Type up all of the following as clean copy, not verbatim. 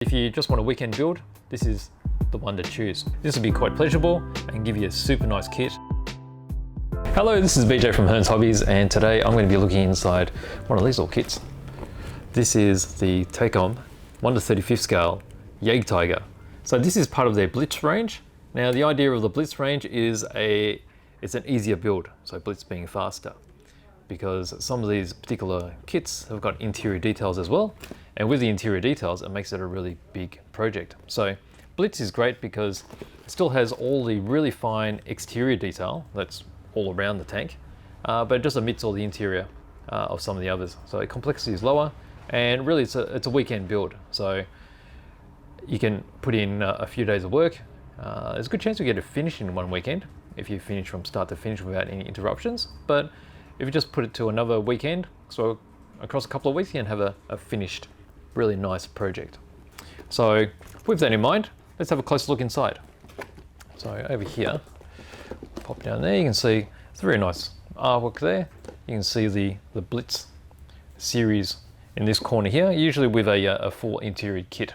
If you just want a weekend build, this is the one to choose. This will be quite pleasurable and give you a super nice kit. Hello, this is BJ from Hearns Hobbies, and today I'm going to be looking inside one of these little kits. This is the Takom 1/35 scale Jagdtiger. So this is part of their Blitz range. Now the idea of the Blitz range is it's an easier build, so Blitz being faster, because some of these particular kits have got interior details as well, and with the interior details it makes it a really big project. So Blitz is great because it still has all the really fine exterior detail that's all around the tank, but it just omits all the interior of some of the others. So complexity is lower, and really it's a weekend build, so you can put in a few days of work. There's a good chance you get it finished in one weekend if you finish from start to finish without any interruptions, but if you just put it to another weekend, so across a couple of weeks, you can have a finished, really nice project. So with that in mind, let's have a closer look inside. So over here, pop down there, you can see it's a very nice artwork there. You can see the Blitz series in this corner here. Usually with a full interior kit,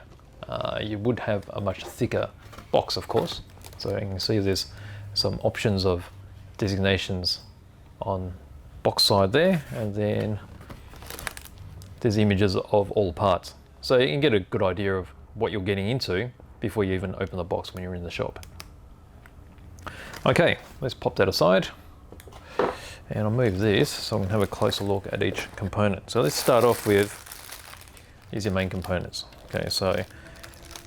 you would have a much thicker box, of course. So you can see there's some options of designations on box side there, and then there's images of all parts, so you can get a good idea of what you're getting into before you even open the box when you're in the shop. Okay, let's pop that aside, and I'll move this so we can have a closer look at each component. So let's start off with, these are your main components. Okay, so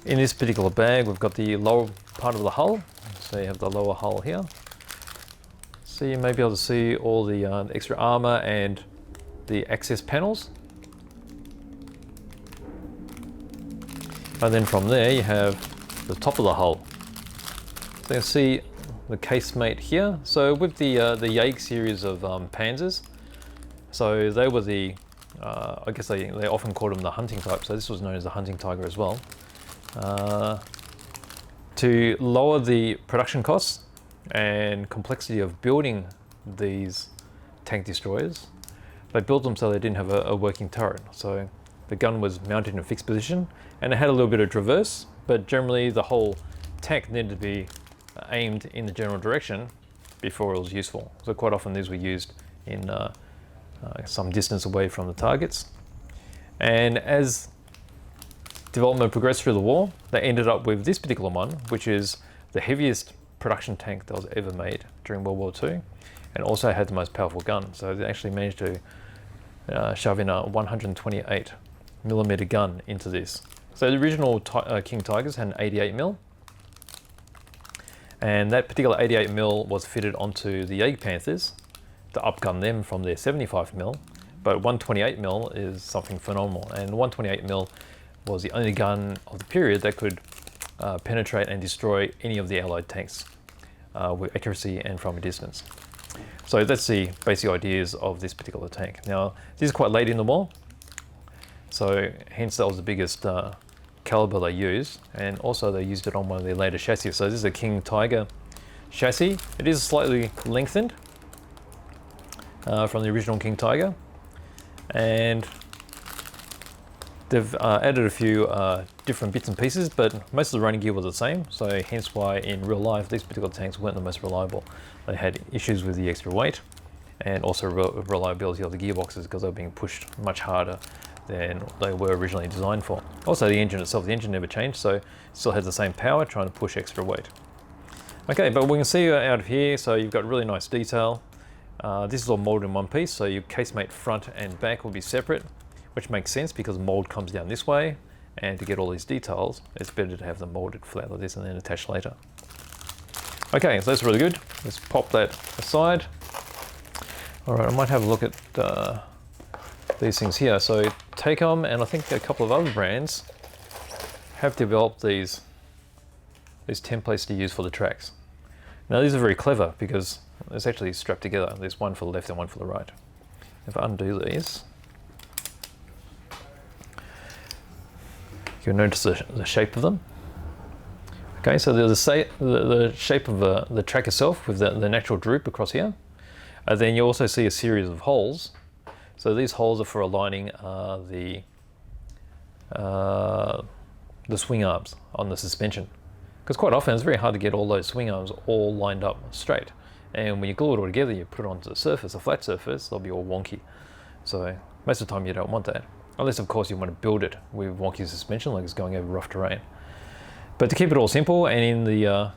in this particular bag we've got the lower part of the hull, so you have the lower hull here. So you may be able to see all the extra armor and the access panels. And then from there you have the top of the hull. So you can see the casemate here. So with the Jag series of Panzers, so they were the, I guess they often called them the hunting type, so this was known as the hunting tiger as well. To lower the production costs and complexity of building these tank destroyers, they built them so they didn't have a working turret. So the gun was mounted in a fixed position, and it had a little bit of traverse, but generally the whole tank needed to be aimed in the general direction before it was useful. So quite often these were used in some distance away from the targets. And as development progressed through the war, they ended up with this particular one, which is the heaviest production tank that was ever made during World War II, and also had the most powerful gun. So they actually managed to shove in a 128mm gun into this. So the original King Tigers had an 88mm, and that particular 88mm was fitted onto the Jag Panthers to upgun them from their 75mm, but 128mm is something phenomenal, and 128mm was the only gun of the period that could penetrate and destroy any of the Allied tanks with accuracy and from a distance. So that's the basic ideas of this particular tank. Now, this is quite late in the war, so hence that was the biggest caliber they used, and also they used it on one of their later chassis. So this is a King Tiger chassis. It is slightly lengthened from the original King Tiger, and they've added a few different bits and pieces, but most of the running gear was the same, so hence why in real life these particular tanks weren't the most reliable. They had issues with the extra weight and also reliability of the gearboxes, because they were being pushed much harder than they were originally designed for. Also the engine itself, the engine never changed, so it still has the same power trying to push extra weight. Okay, but we can see out of here, so you've got really nice detail. This is all molded in one piece, so your casemate front and back will be separate, which makes sense because the mold comes down this way, and to get all these details, it's better to have them molded flat like this and then attached later. Okay, so that's really good. Let's pop that aside. All right, I might have a look at these things here. So Takom and I think a couple of other brands have developed these templates to use for the tracks. Now these are very clever because it's actually strapped together. There's one for the left and one for the right. If I undo these, you'll notice the shape of them. Okay, so there's the shape of the track itself with the natural droop across here. Then you also see a series of holes. So these holes are for aligning the the swing arms on the suspension. Because quite often it's very hard to get all those swing arms all lined up straight. And when you glue it all together, you put it onto the surface, a flat surface, they'll be all wonky. So most of the time you don't want that. Unless of course you want to build it with wonky suspension, like it's going over rough terrain. But to keep it all simple, and in the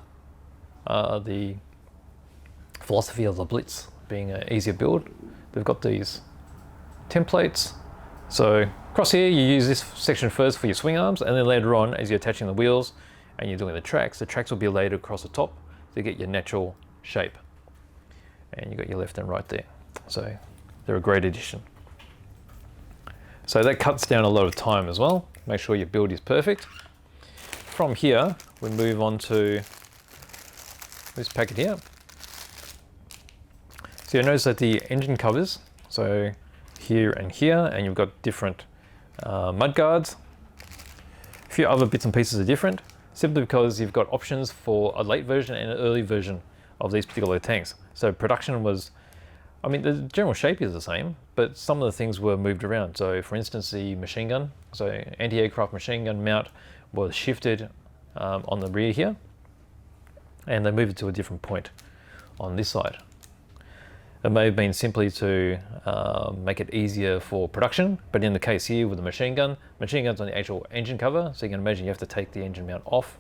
philosophy of the Blitz being an easier build, they've got these templates. So across here, you use this section first for your swing arms, and then later on, as you're attaching the wheels and you're doing the tracks will be laid across the top to get your natural shape. And you've got your left and right there. So they're a great addition. So that cuts down a lot of time as well. Make sure your build is perfect. From here, we move on to this packet here. So you'll notice that the engine covers, so here and here, and you've got different mud guards. A few other bits and pieces are different, simply because you've got options for a late version and an early version of these particular tanks. So production was, I mean, the general shape is the same, but some of the things were moved around. So for instance, the machine gun, so anti-aircraft machine gun mount was shifted on the rear here, and they moved it to a different point on this side. It may have been simply to make it easier for production, but in the case here with the machine gun's on the actual engine cover, so you can imagine you have to take the engine mount off,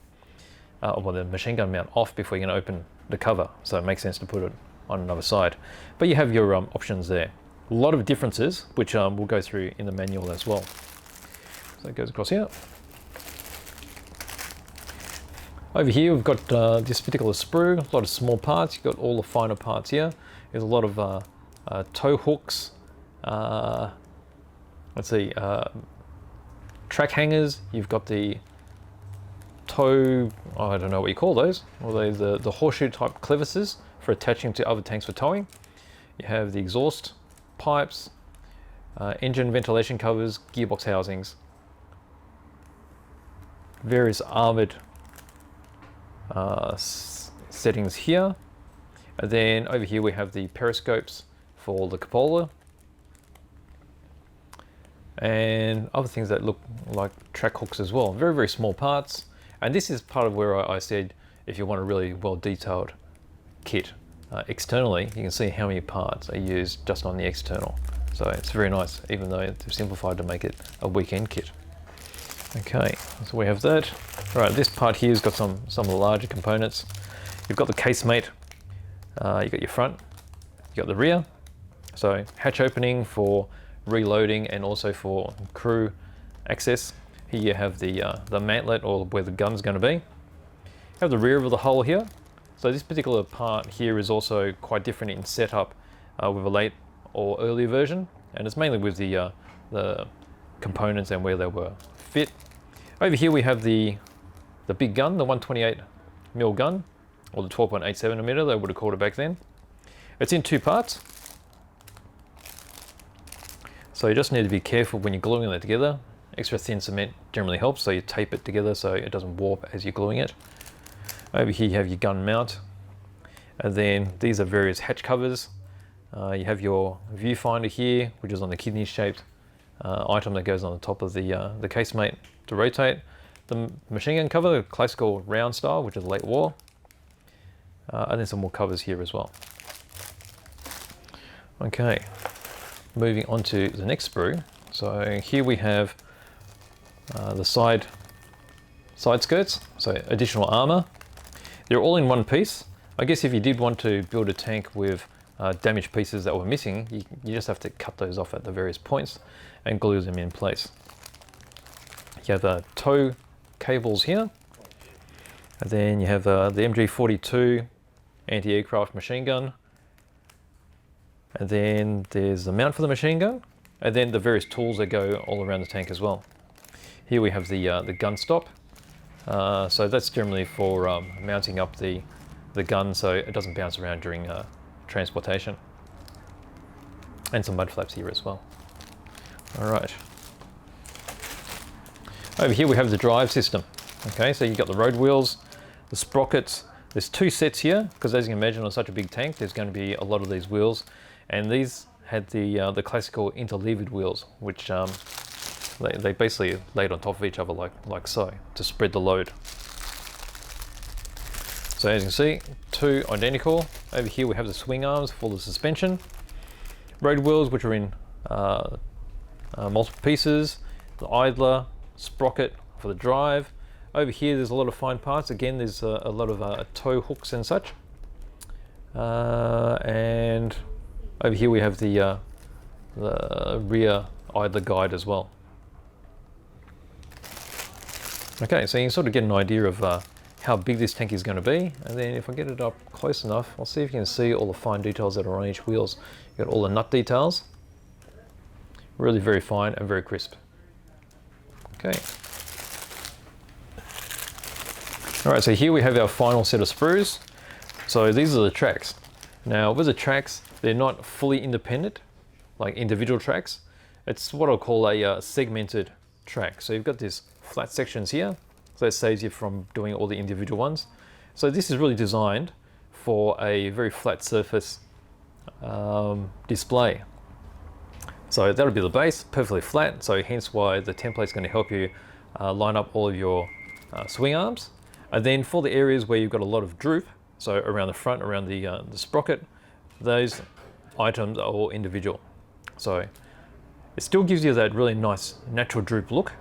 or the machine gun mount off before you can open the cover, so it makes sense to put it on another side. But you have your options there. A lot of differences, which we'll go through in the manual as well. So it goes across here. Over here we've got this particular sprue, a lot of small parts. You've got all the finer parts here. There's a lot of tow hooks, track hangers. You've got the tow, I don't know what you call those, or the horseshoe type clevises for attaching to other tanks for towing. You have the exhaust pipes, engine ventilation covers, gearbox housings, various armored settings here. And then over here we have the periscopes for the cupola and other things that look like track hooks as well. Very, very small parts. And this is part of where I said if you want a really well detailed kit externally, you can see how many parts are used just on the external. So it's very nice, even though they've simplified to make it a weekend kit. Okay, so we have that. All right, this part here has got some of the larger components. You've got the casemate, you've got your front, you've got the rear. So hatch opening for reloading and also for crew access. Here you have the mantlet, or where the gun's going to be. You have the rear of the hull here. So this particular part here is also quite different in setup with a late or early version, and it's mainly with the components and where they were fit. Over here we have the big gun, the 128mm gun, or the 12.87mm, they would have called it back then. It's in two parts. So you just need to be careful when you're gluing that together. Extra thin cement generally helps, so you tape it together so it doesn't warp as you're gluing it. Over here you have your gun mount, and then these are various hatch covers. You have your viewfinder here, which is on the kidney shaped item that goes on the top of the casemate to rotate. The machine gun cover, the classical round style, which is late war. And then some more covers here as well. Okay, moving on to the next sprue. So here we have the side skirts, so additional armor. They're all in one piece. I guess if you did want to build a tank with damaged pieces that were missing, you just have to cut those off at the various points and glue them in place. You have tow cables here, and then you have the MG42 anti-aircraft machine gun, and then there's the mount for the machine gun, and then the various tools that go all around the tank as well. Here we have the gun stop. So that's generally for mounting up the gun so it doesn't bounce around during transportation. And some mud flaps here as well. All right. Over here we have the drive system. Okay, so you've got the road wheels, the sprockets. There's two sets here, because as you can imagine on such a big tank, there's going to be a lot of these wheels. And these had the classical interleaved wheels, which They basically laid on top of each other like so, to spread the load. So as you can see, two identical. Over here we have the swing arms for the suspension. Road wheels, which are in multiple pieces. The idler, sprocket for the drive. Over here there's a lot of fine parts. Again, there's a lot of tow hooks and such. And over here we have the rear idler guide as well. Okay, so you can sort of get an idea of how big this tank is going to be, and then if I get it up close enough, I'll see if you can see all the fine details that are on each wheels. You've got all the nut details, really very fine and very crisp. Okay. All right, so here we have our final set of sprues. So these are the tracks. Now with the tracks, they're not fully independent, like individual tracks. It's what I'll call a segmented track. So you've got these flat sections here, so that saves you from doing all the individual ones. So this is really designed for a very flat surface display. So that'll be the base, perfectly flat, so hence why the template's going to help you line up all of your swing arms. And then for the areas where you've got a lot of droop, so around the front, around the sprocket, those items are all individual. So it still gives you that really nice natural droop look,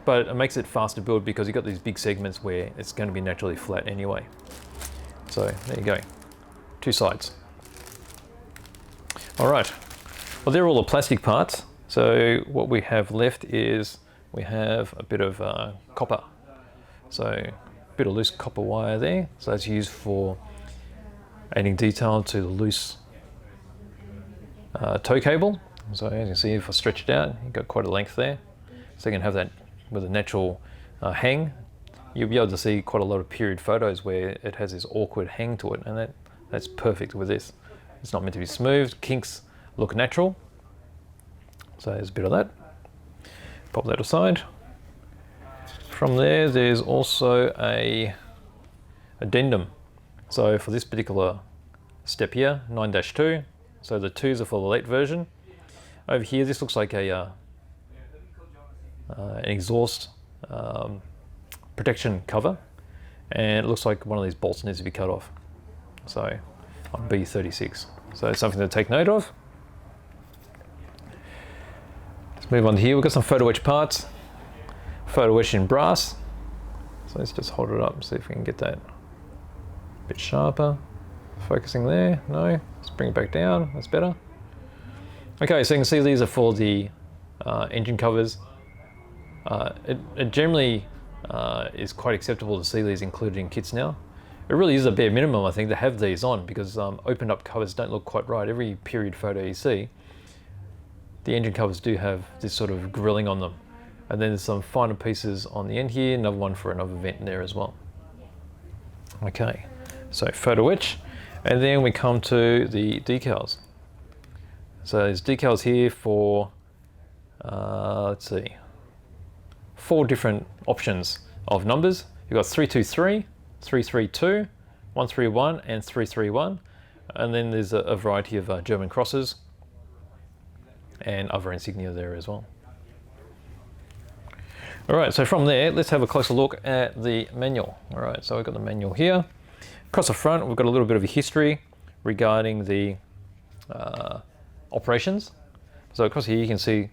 but it makes it fast to build because you've got these big segments where it's going to be naturally flat anyway. So there you go, two sides. All right, well, they're all the plastic parts. So what we have left is we have a bit of copper. So a bit of loose copper wire there. So that's used for adding detail to the loose tow cable. So as you can see, if I stretch it out, you've got quite a length there. So you can have that with a natural hang. You'll be able to see quite a lot of period photos where it has this awkward hang to it, and that's perfect with this. It's not meant to be smooth. Kinks look natural. So there's a bit of that. Pop that aside. From there, there's also a addendum. So for this particular step here, 9-2, so the 2s are for the late version. Over here, this looks like an exhaust protection cover, and it looks like one of these bolts needs to be cut off. So on B36, so it's something to take note of. Let's move on to here. We've got some photo etch parts, photo etch in brass. So let's just hold it up and see if we can get that a bit sharper. Focusing there, no, let's bring it back down, that's better. Okay, so you can see these are for the engine covers. It generally is quite acceptable to see these included in kits now. It really is a bare minimum, I think, to have these on, because opened up covers don't look quite right. Every period photo you see, the engine covers do have this sort of grilling on them. And then there's some finer pieces on the end here, another one for another vent there as well. Okay, so photo etch, and then we come to the decals. So there's decals here for, let's see, 4 different options of numbers. You've got 323, 332, 131, and 331. And then there's a variety of German crosses and other insignia there as well. All right, so from there, let's have a closer look at the manual. All right, so we've got the manual here. Across the front, we've got a little bit of a history regarding the operations. So across here, you can see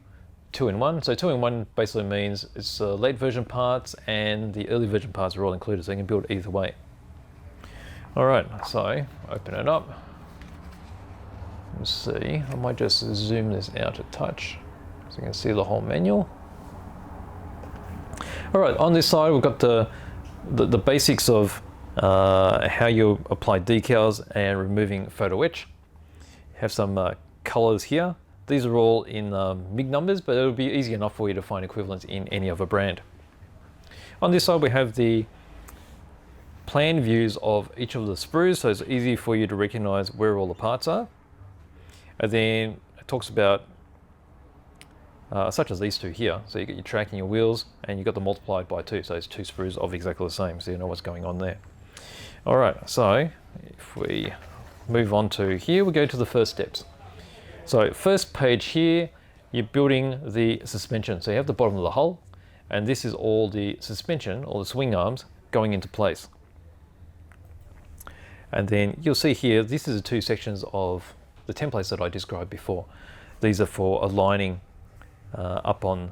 2-in-1. So 2-in-1 basically means it's late version parts and the early version parts are all included, so you can build either way. All right, so open it up. Let's see, I might just zoom this out a touch so you can see the whole manual. All right, on this side, we've got the basics of how you apply decals and removing photo etch. Have some colors here. These are all in MIG numbers, but it'll be easy enough for you to find equivalents in any other brand. On this side, we have the plan views of each of the sprues, so it's easy for you to recognize where all the parts are. And then it talks about such as these two here. So you get your track and your wheels, and you've got them multiplied by 2. So it's 2 sprues of exactly the same, so you know what's going on there. All right, so if we move on to here, we go to the first steps. So first page here, you're building the suspension. So you have the bottom of the hull, and this is all the suspension, or the swing arms, going into place. And then you'll see here, this is the two sections of the templates that I described before. These are for aligning up on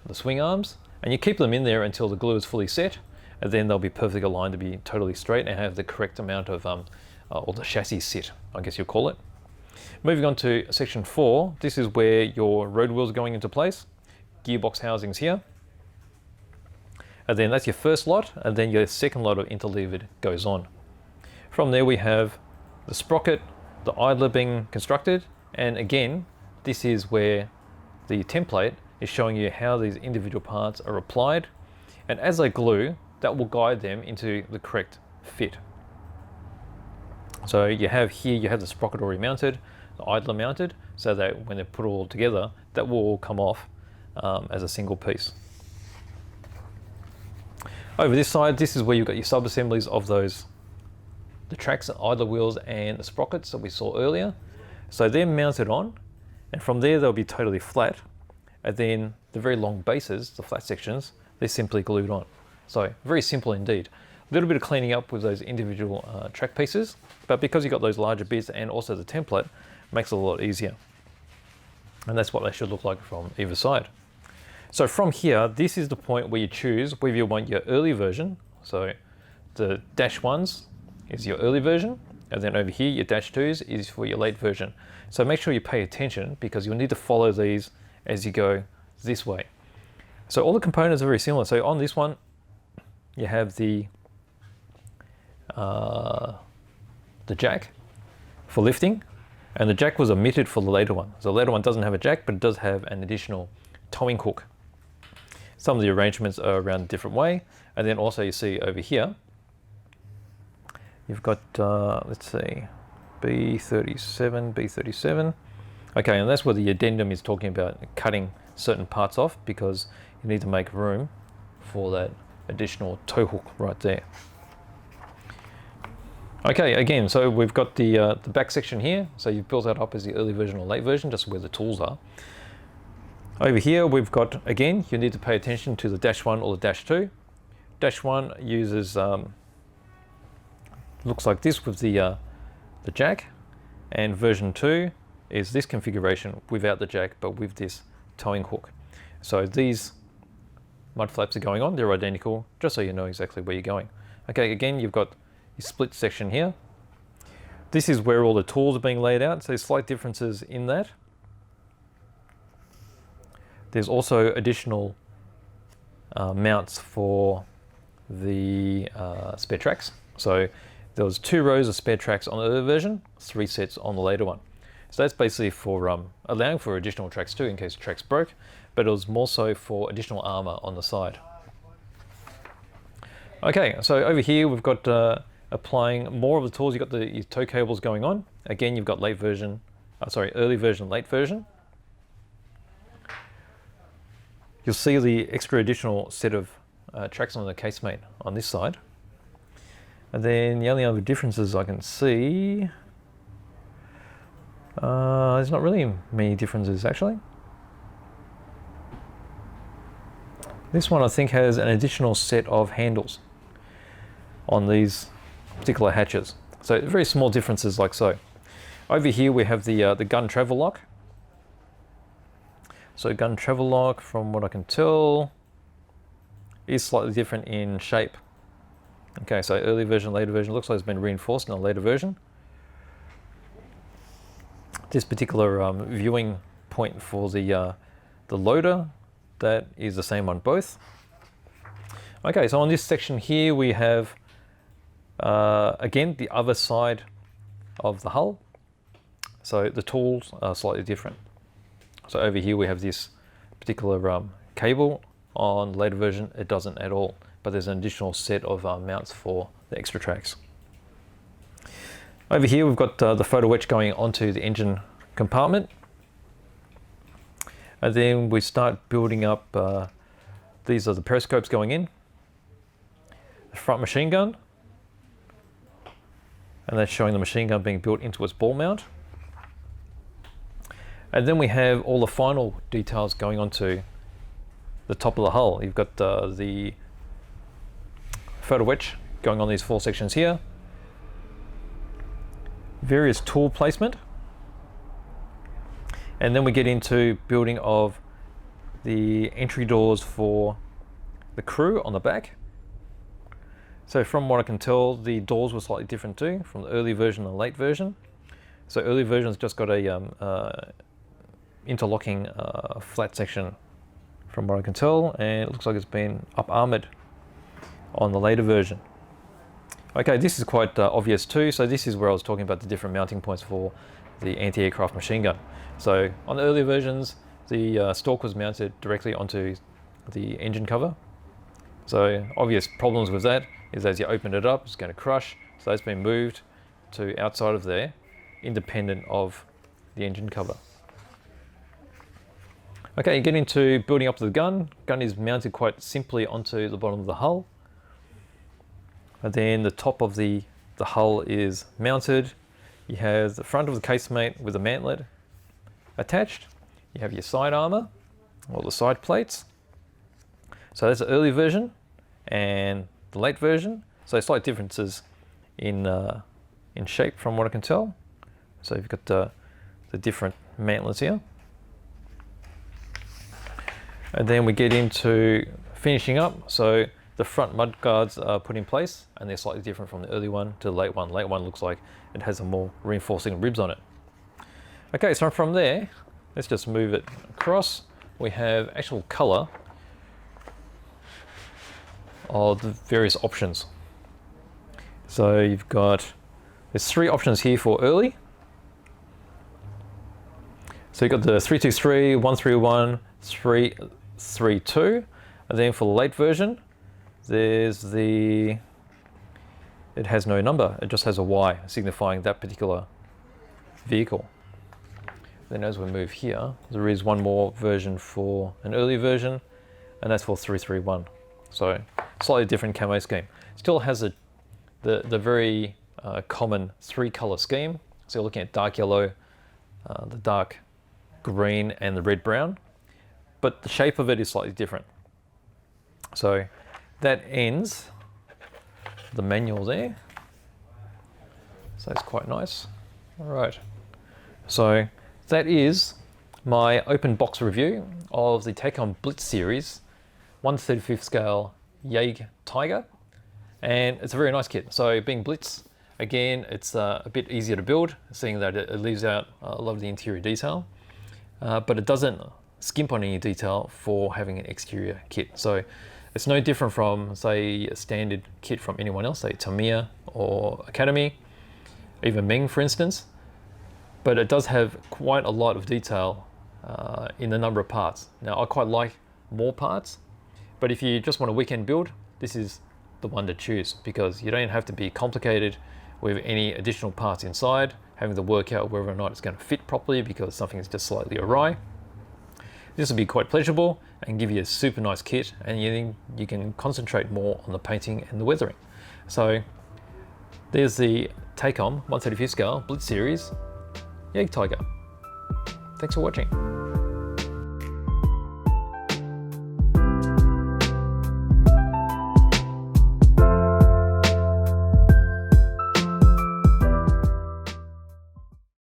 the swing arms, and you keep them in there until the glue is fully set, and then they'll be perfectly aligned to be totally straight and have the correct amount of, or the chassis sit, I guess you'll call it. Moving on to section 4, this is where your road wheels are going into place, gearbox housings here, and then that's your first lot, and then your second lot of interleaved goes on. From there we have the sprocket, the idler being constructed, and again, this is where the template is showing you how these individual parts are applied, and as they glue, that will guide them into the correct fit. So you have here, you have the sprocket already mounted, the idler mounted, so that when they're put all together, that will all come off as a single piece. Over this side, this is where you've got your sub-assemblies of those, the tracks, the idler wheels, and the sprockets that we saw earlier. So they're mounted on, and from there they'll be totally flat, and then the very long bases, the flat sections, they're simply glued on. So very simple indeed. A little bit of cleaning up with those individual track pieces, but because you've got those larger bits and also the template, makes it a lot easier. And that's what they should look like from either side. So from here, this is the point where you choose whether you want your early version. So the -1s is your early version, and then over here, your -2s is for your late version. So make sure you pay attention, because you'll need to follow these as you go this way. So all the components are very similar. So on this one, you have the jack for lifting, and the jack was omitted for the later one. So the later one doesn't have a jack, but it does have an additional towing hook. Some of the arrangements are around a different way, and then also you see over here, you've got, let's see, B37. Okay, and that's where the addendum is talking about cutting certain parts off, because you need to make room for that additional tow hook right there. Okay, again, so we've got the back section here. So you've built that up as the early version or late version, just where the tools are. Over here, we've got, again, you need to pay attention to the -1 or the -2. -1 uses, looks like this with the jack, and version 2 is this configuration without the jack, but with this towing hook. So these mud flaps are going on, they're identical, just so you know exactly where you're going. Okay, again, you've got your split section here. This is where all the tools are being laid out, so there's slight differences in that. There's also additional mounts for the spare tracks. So there was 2 rows of spare tracks on the earlier version, 3 sets on the later one. So that's basically for allowing for additional tracks too, in case the tracks broke, but it was more so for additional armor on the side. Okay, so over here we've got applying more of the tools. You've got your tow cables going on. Again, you've got early version, late version. You'll see the extra additional set of tracks on the casemate on this side. And then the only other differences I can see, there's not really many differences actually. This one I think has an additional set of handles on these particular hatches. So very small differences like so. Over here we have the gun travel lock. So gun travel lock, from what I can tell, is slightly different in shape. Okay, so early version, later version, looks like it's been reinforced in a later version. This particular viewing point for the loader, that is the same on both. Okay, so on this section here we have, again, the other side of the hull. So the tools are slightly different. So over here we have this particular cable. On the later version it doesn't at all, but there's an additional set of mounts for the extra tracks. Over here we've got the photo etch going onto the engine compartment, and then we start building up, these are the periscopes going in, the front machine gun, and that's showing the machine gun being built into its ball mount. And then we have all the final details going onto the top of the hull. You've got the photo wedge going on these 4 sections here, various tool placement, and then we get into building of the entry doors for the crew on the back. So from what I can tell, the doors were slightly different too, from the early version and the late version. So early version's just got a interlocking flat section from what I can tell, and it looks like it's been up armored on the later version. Okay, this is quite obvious too. So this is where I was talking about the different mounting points for the anti-aircraft machine gun. So on the earlier versions, the stalk was mounted directly onto the engine cover. So obvious problems with that is as you open it up, it's going to crush. So that's been moved to outside of there, independent of the engine cover. Okay, you get into building up to the gun. Gun is mounted quite simply onto the bottom of the hull. And then the top of the hull is mounted. You have the front of the casemate with a mantlet attached. You have your side armor, or the side plates. So that's the early version and the late version. So slight differences in shape from what I can tell. So you've got the different mantlets here. And then we get into finishing up. So the front mud guards are put in place, and they're slightly different from the early one to the late one. Late one looks like it has some more reinforcing ribs on it. Okay, so from there, let's just move it across. We have actual color of the various options. So you've got, there's 3 options here for early. So you've got the 323, 131, 332, and then for the late version, there's it has no number, it just has a Y signifying that particular vehicle. Then as we move here, there is one more version for an early version, and that's for 331. So slightly different camo scheme. Still has the very common 3-color scheme. So you're looking at dark yellow, the dark green, and the red brown, but the shape of it is slightly different. So that ends the manual there. So it's quite nice. All right. So that is my open box review of the Takom Blitz series 1/35 scale Jagdtiger, and it's a very nice kit. So being Blitz, again, it's a bit easier to build, seeing that it leaves out a lot of the interior detail, but it doesn't skimp on any detail for having an exterior kit. So it's no different from, say, a standard kit from anyone else, say Tamiya or Academy, even Ming, for instance. But it does have quite a lot of detail in the number of parts. Now, I quite like more parts, but if you just want a weekend build, this is the one to choose, because you don't have to be complicated with any additional parts inside, having to work out whether or not it's going to fit properly because something is just slightly awry. This will be quite pleasurable and give you a super nice kit, and you can concentrate more on the painting and the weathering. So there's the Takom 1/35 scale Blitz series Jagdtiger. Thanks for watching.